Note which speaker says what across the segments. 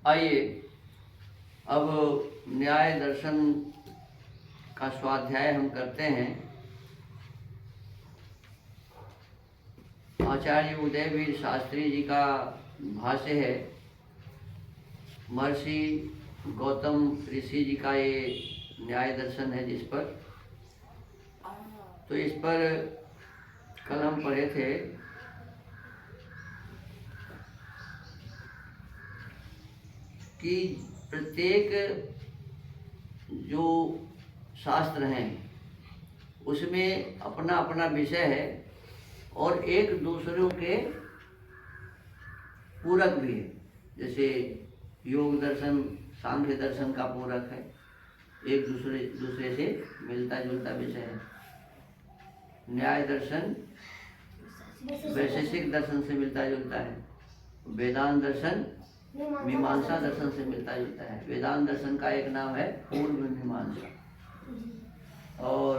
Speaker 1: आइए अब न्याय दर्शन का स्वाध्याय हम करते हैं। आचार्य उदयवीर शास्त्री जी का भाष्य है। महर्षि गौतम ऋषि जी का ये न्याय दर्शन है जिस पर, तो इस पर कल हम पढ़े थे कि प्रत्येक जो शास्त्र हैं उसमें अपना अपना विषय है और एक दूसरों के पूरक भी है। जैसे योग दर्शन सांख्य दर्शन का पूरक है, एक दूसरे से मिलता जुलता विषय है। न्याय दर्शन वैशेषिक दर्शन से मिलता जुलता है। वेदांत दर्शन मीमांसा दर्शन से मिलता जुलता है। वेदांत दर्शन का एक नाम है पूर्व मीमांसा और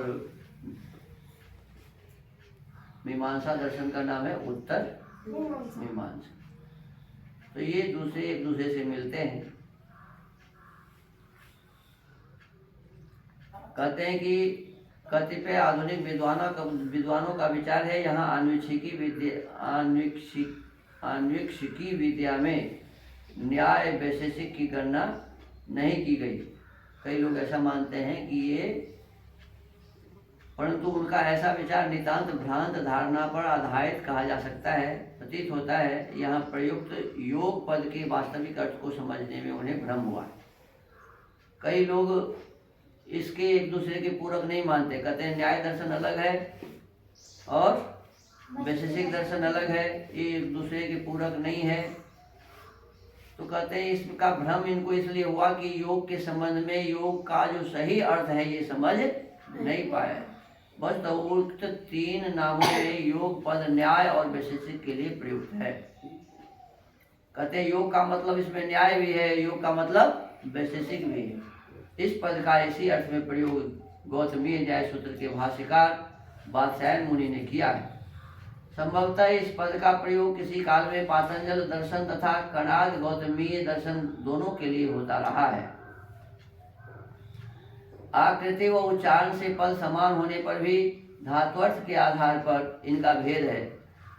Speaker 1: मीमांसा दर्शन का नाम है उत्तर मीमांसा। तो ये दूसरे एक दूसरे से मिलते हैं। कहते हैं कि कतिपय आधुनिक विद्वानों का विचार है यहाँ आन्वीक्षिकी विद्या में न्याय वैशेषिक की गणना नहीं की गई। कई लोग ऐसा मानते हैं कि ये, परंतु उनका ऐसा विचार नितांत भ्रांत धारणा पर आधारित कहा जा सकता है। प्रतीत होता है यहाँ प्रयुक्त योग पद के वास्तविक अर्थ को समझने में उन्हें भ्रम हुआ है। कई लोग इसके एक दूसरे के पूरक नहीं मानते। कहते हैं न्याय दर्शन अलग है और वैशेषिक दर्शन अलग है, ये एक दूसरे के पूरक नहीं है। तो कहते हैं इसका भ्रम इनको इसलिए हुआ कि योग के संबंध में योग का जो सही अर्थ है ये समझ नहीं पाए। बस तो उक्त तीन नामों में योग पद न्याय और वैशेषिक के लिए प्रयुक्त है। कहते हैं योग का मतलब इसमें न्याय भी है, योग का मतलब वैशेषिक भी है। इस पद का इसी अर्थ में प्रयोग गौतमीय न्याय सूत्र के भाष्यकार वात्स्यायन मुनि ने किया है। संभवतः इस पद का प्रयोग किसी काल में पातंजल दर्शन तथा कणाद गौतमीय दर्शन दोनों के लिए होता रहा है। आकृति व उच्चारण से पद समान होने पर भी धात्वर्थ के आधार पर इनका भेद है।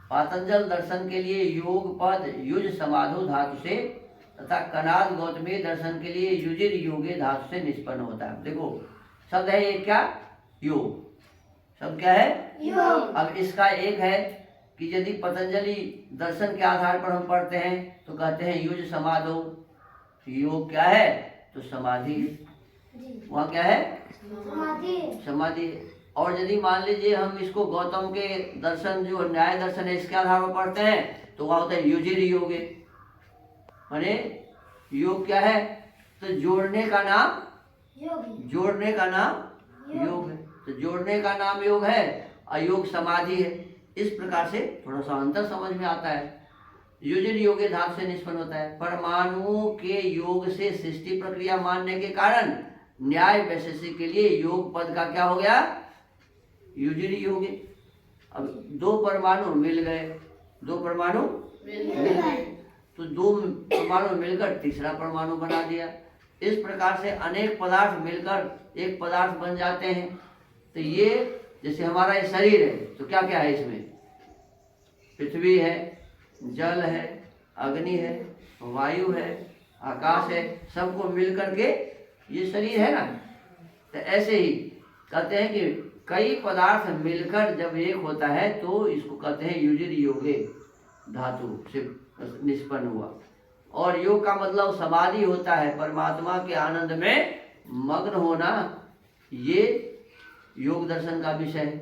Speaker 1: पातंजल दर्शन के लिए योग पद युज समाधु धातु से तथा कणाद गौतमीय दर्शन के लिए युजिर योगे धातु से निष्पन्न होता है। देखो शब्द है ये क्या, योग। शब्द क्या है, योग। अब इसका एक है कि यदि पतंजलि दर्शन के आधार पर हम पढ़ते हैं तो कहते हैं युज समाधो। योग क्या है, तो समाधि। वहाँ क्या है, समाधि। और यदि मान लीजिए हम इसको गौतम के दर्शन जो न्याय दर्शन है इसके आधार पर पढ़ते हैं तो वहाँ होता है युजिर योगे। माने योग क्या है, तो जोड़ने का नाम जोड़ने का नाम योग है। तो जोड़ने का नाम योग है, अयोग समाधि है। इस प्रकार से थोड़ा सा अंतर समझ में आता है। युजिर योगे धातु से निष्पन्न होता है। परमाणुओं के योग से सृष्टि प्रक्रिया मानने के कारण न्याय वैशेषिक के लिए योग पद का क्या हो गया, युजिर योगे। अब दो परमाणु मिल गए, दो परमाणु मिल गए तो दो परमाणु मिलकर तीसरा परमाणु बना दिया। इस प्रकार से अनेक पदार्थ मिलकर एक पदार्थ बन जाते हैं। तो ये जैसे हमारा ये शरीर है तो क्या क्या है इसमें, पृथ्वी है, जल है, अग्नि है, वायु है, आकाश है, सबको मिलकर के ये शरीर है ना। तो ऐसे ही कहते हैं कि कई पदार्थ मिलकर जब एक होता है तो इसको कहते हैं युजिर योगे धातु से निष्पन्न हुआ। और योग का मतलब समाधि होता है, परमात्मा के आनंद में मग्न होना। ये योग दर्शन का विषय है।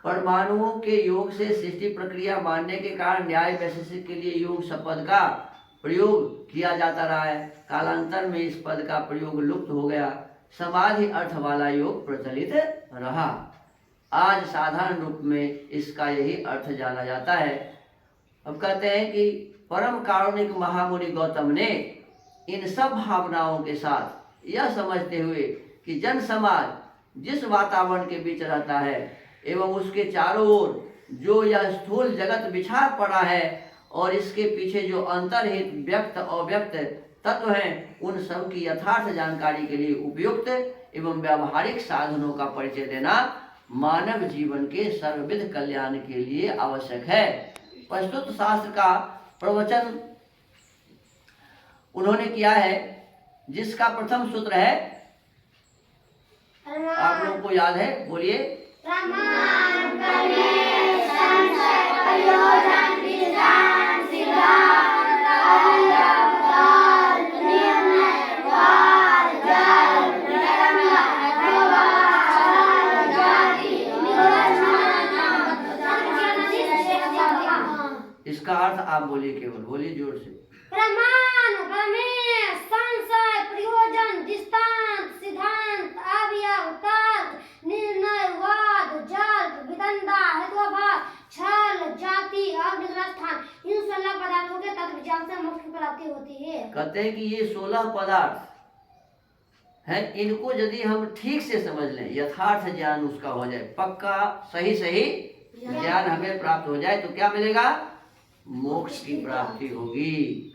Speaker 1: परमाणुओं के योग से सृष्टि प्रक्रिया मानने के कारण न्याय वैशेषिक के लिए योग शब्द का प्रयोग किया जाता रहा है। कालांतर में इस पद का प्रयोग लुप्त हो गया, समाधि अर्थ वाला योग प्रचलित रहा। आज साधारण रूप में इसका यही अर्थ जाना जाता है। अब कहते हैं कि परम कारुणिक महामुनि गौतम ने इन सब भावनाओं के साथ यह समझते हुए कि जन समाज जिस वातावरण के बीच रहता है एवं उसके चारों ओर जो यह स्थूल जगत बिछा पड़ा है और इसके पीछे जो अंतर्हित व्यक्त अव्यक्त तत्व हैं, उन सब की यथार्थ जानकारी के लिए उपयुक्त एवं व्यावहारिक साधनों का परिचय देना मानव जीवन के सर्वविध कल्याण के लिए आवश्यक है। प्रस्तुत शास्त्र का प्रवचन उन्होंने किया है, जिसका प्रथम सूत्र है, आप लोगों को याद है, बोलिए।
Speaker 2: प्रमाण, प्रमेय, संशय, प्रयोजन, विधान, सिद्धांत, अवयव, तर्क, निर्णय, वाद, जल्प, विडंबना, व्यवहार, छल, जाति, निवर्तन।
Speaker 1: इसका अर्थ आप बोलिए, केवल बोलिए जोर से।
Speaker 2: प्रमाण, प्रमेय, संशय, प्रयोजन, दृष्टांत, सिद्धांत, अवयव, तर्क, निर्णय, वाद, जल्प, विडंबना, हेतुवाद, छल, जाति और निग्रहस्थान, इन 16 पदार्थों के तत्व ज्ञान से मोक्ष की प्राप्ति होती है।
Speaker 1: कहते हैं कि ये 16 पदार्थ हैं, इनको यदि हम ठीक से समझ लें, यथार्थ ज्ञान उसका हो जाए, पक्का सही ज्ञान हमें प्राप्त हो जाए, तो क्या मिलेगा? मोक्ष की प्राप्ति होगी।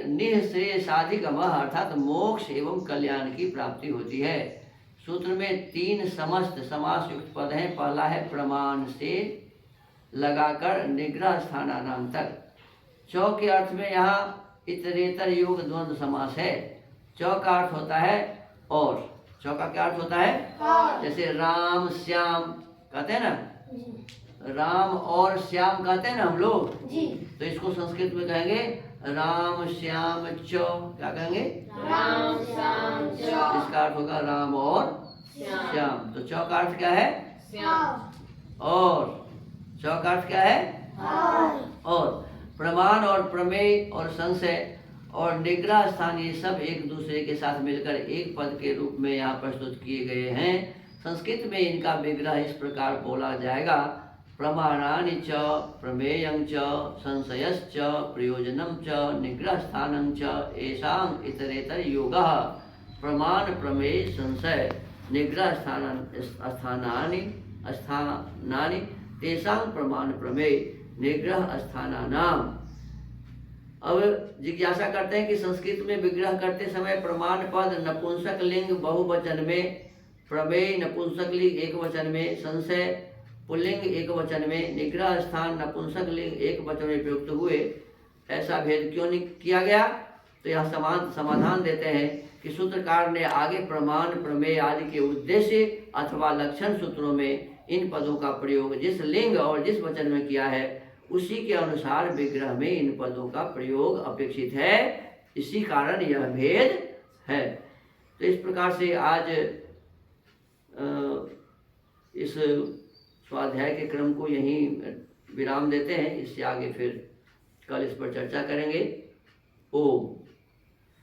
Speaker 1: निःश्रेयसाधिकम अर्थात मोक्ष एवं कल्याण की प्राप्ति होती है। सूत्र में 3 समस्त समास युक्त पद हैं। पहला है प्रमाण से लगाकर निग्रह स्थानानाम तक। चौ के अर्थ में यहाँ इतरेतर योग द्वंद्व समास है। चौ का अर्थ होता है और, चौ का क्या अर्थ होता है? जैसे राम श्याम कहते हैं ना, राम और श्याम कहते हैं ना हम लोग, तो इसको संस्कृत में कहेंगे राम श्याम चौ। क्या कहेंगे?
Speaker 2: राम श्याम चौ।
Speaker 1: इसका अर्थ होगा राम और श्याम। तो चौ का अर्थ क्या है? और। चौ का अर्थ क्या है? और। प्रमाण और प्रमेय और संशय और निग्रह स्थान, ये सब एक दूसरे के साथ मिलकर एक पद के रूप में यहाँ प्रस्तुत किए गए हैं। संस्कृत में इनका विग्रह इस प्रकार बोला जाएगा, प्रमाणानि च प्रमेयं च संशयश्च प्रयोजनं च निग्रहस्थानं च येषाम् इतरेतर योगः। प्रमाण, प्रमेय, संशय, निग्रह स्थानानि तेषां प्रमाण, प्रमेय, निग्रह स्थानानाम। अब जिज्ञासा करते हैं कि संस्कृत में विग्रह करते समय प्रमाण पद नपुंसक लिंग बहुवचन में, प्रमेय नपुंसक लिंग एक वचन में, संशय पुल्लिंग एक वचन में, निग्रह स्थान नपुंसक लिंग एक वचन में प्रयुक्त हुए। ऐसा भेद क्यों नहीं किया गया? तो यह समाधान देते हैं कि सूत्रकार ने आगे प्रमाण, प्रमेय आदि के उद्देश्य अथवा लक्षण सूत्रों में इन पदों का प्रयोग जिस लिंग और जिस वचन में किया है, उसी के अनुसार विग्रह में इन पदों का प्रयोग अपेक्षित है। इसी कारण यह भेद है। तो इस प्रकार से आज इस स्वाध्याय के क्रम को यहीं विराम देते हैं। इससे आगे फिर कल इस पर चर्चा करेंगे। ओम।